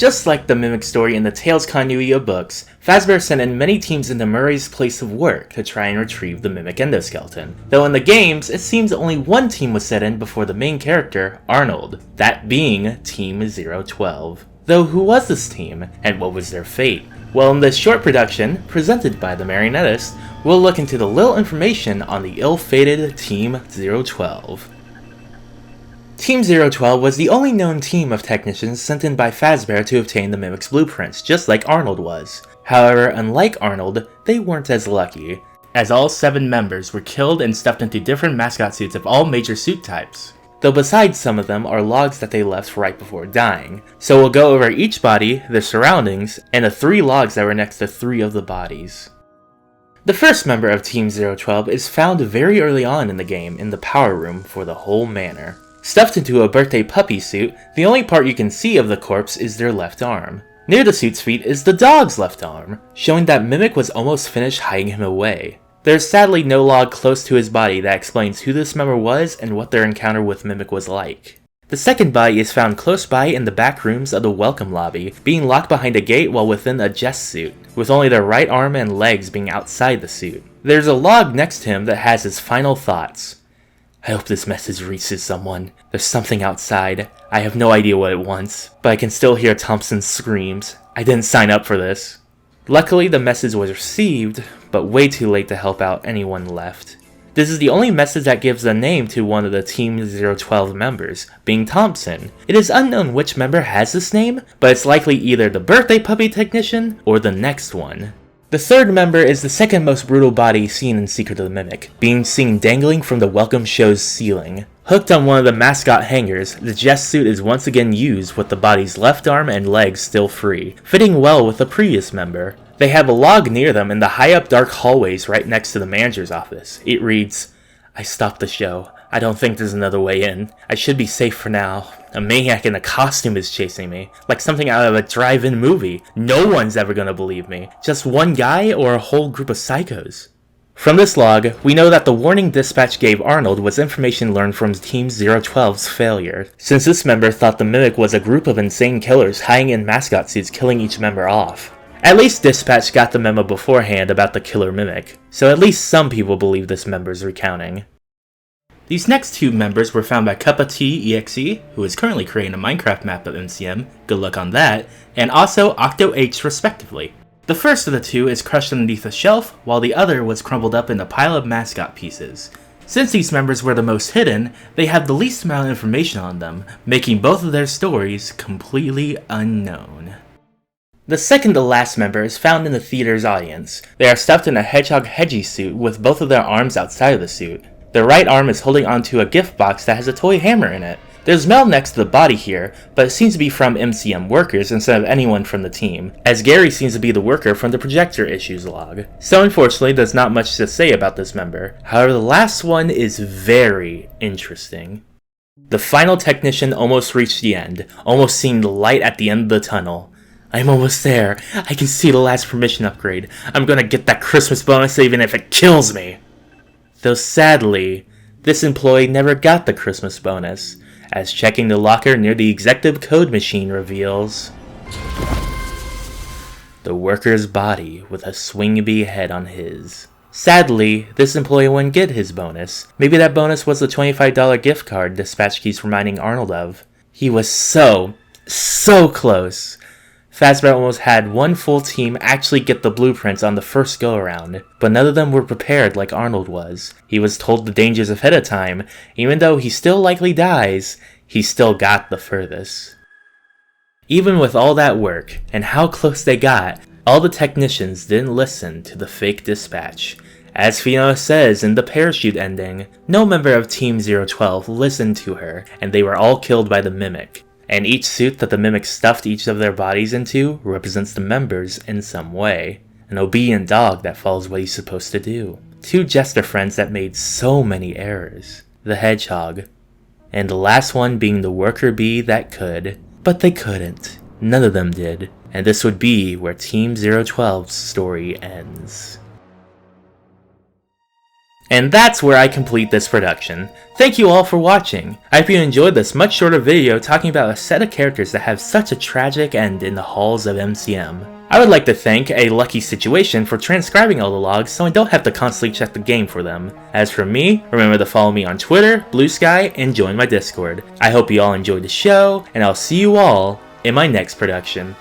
Just like the Mimic story in the Tales continuity of books, Fazbear sent in many teams into Murray's place of work to try and retrieve the Mimic endoskeleton. Though in the games, it seems only one team was sent in before the main character, Arnold, that being Team 012. Though who was this team, and what was their fate? Well, in this short production, presented by the Marionettist, we'll look into the little information on the ill-fated Team 012. Team 012 was the only known team of technicians sent in by Fazbear to obtain the Mimic's blueprints, just like Arnold was. However, unlike Arnold, they weren't as lucky, as all 7 members were killed and stuffed into different mascot suits of all major suit types. Though besides some of them are logs that they left right before dying. So we'll go over each body, their surroundings, and the 3 logs that were next to 3 of the bodies. The first member of Team 012 is found very early on in the game in the power room for the whole manor. Stuffed into a birthday puppy suit, the only part you can see of the corpse is their left arm. Near the suit's feet is the dog's left arm, showing that Mimic was almost finished hiding him away. There's sadly no log close to his body that explains who this member was and what their encounter with Mimic was like. The second body is found close by in the back rooms of the welcome lobby, being locked behind a gate while within a jest suit, with only their right arm and legs being outside the suit. There's a log next to him that has his final thoughts. I hope this message reaches someone. There's something outside. I have no idea what it wants, but I can still hear Thompson's screams. I didn't sign up for this. Luckily, the message was received, but way too late to help out anyone left. This is the only message that gives a name to one of the Team 012 members, being Thompson. It is unknown which member has this name, but it's likely either the birthday puppy technician or the next one. The third member is the second most brutal body seen in Secret of the Mimic, being seen dangling from the welcome show's ceiling. Hooked on one of the mascot hangers, the jest suit is once again used with the body's left arm and legs still free, fitting well with the previous member. They have a log near them in the high-up dark hallways right next to the manager's office. It reads, I stopped the show. I don't think there's another way in. I should be safe for now. A maniac in a costume is chasing me, like something out of a drive-in movie. No one's ever gonna believe me. Just one guy or a whole group of psychos? From this log, we know that the warning dispatch gave Arnold was information learned from Team 012's failure, since this member thought the Mimic was a group of insane killers hiding in mascot suits killing each member off. At least Dispatch got the memo beforehand about the killer Mimic, so at least some people believe this member's recounting. These next 2 members were found by CuppaTeaExe, who is currently creating a Minecraft map of MCM, good luck on that, and also CuppaTeaExe respectively. The first of the 2 is crushed underneath a shelf, while the other was crumpled up in a pile of mascot pieces. Since these members were the most hidden, they have the least amount of information on them, making both of their stories completely unknown. The second to last member is found in the theater's audience. They are stuffed in a Hedgehog Hedgie suit with both of their arms outside of the suit. Their right arm is holding onto a gift box that has a toy hammer in it. There's mail next to the body here, but it seems to be from MCM workers instead of anyone from the team, as Gary seems to be the worker from the projector issues log. So unfortunately, there's not much to say about this member. However, the last one is very interesting. The final technician almost reached the end, almost seeing the light at the end of the tunnel. I'm almost there. I can see the last permission upgrade. I'm gonna get that Christmas bonus even if it kills me. Though sadly, this employee never got the Christmas bonus, as checking the locker near the executive code machine reveals the worker's body with a swing-bee head on his. Sadly, this employee wouldn't get his bonus. Maybe that bonus was the $25 gift card Dispatch keeps reminding Arnold of. He was so close. Fazbear almost had one full team actually get the blueprints on the first go-around, but none of them were prepared like Arnold was. He was told the dangers ahead of time. Even though he still likely dies, he still got the furthest. Even with all that work, and how close they got, all the technicians didn't listen to the fake dispatch. As Fiona says in the parachute ending, no member of Team 012 listened to her, and they were all killed by the Mimic. And each suit that the Mimic stuffed each of their bodies into represents the members in some way. An obedient dog that follows what he's supposed to do. 2 jester friends that made so many errors. The Hedgehog. And the last one being the worker bee that could. But they couldn't. None of them did. And this would be where Team 012's story ends. And that's where I complete this production. Thank you all for watching. I hope you enjoyed this much shorter video talking about a set of characters that have such a tragic end in the halls of MCM. I would like to thank A Lucky Situation for transcribing all the logs so I don't have to constantly check the game for them. As for me, remember to follow me on Twitter, Blue Sky, and join my Discord. I hope you all enjoyed the show, and I'll see you all in my next production.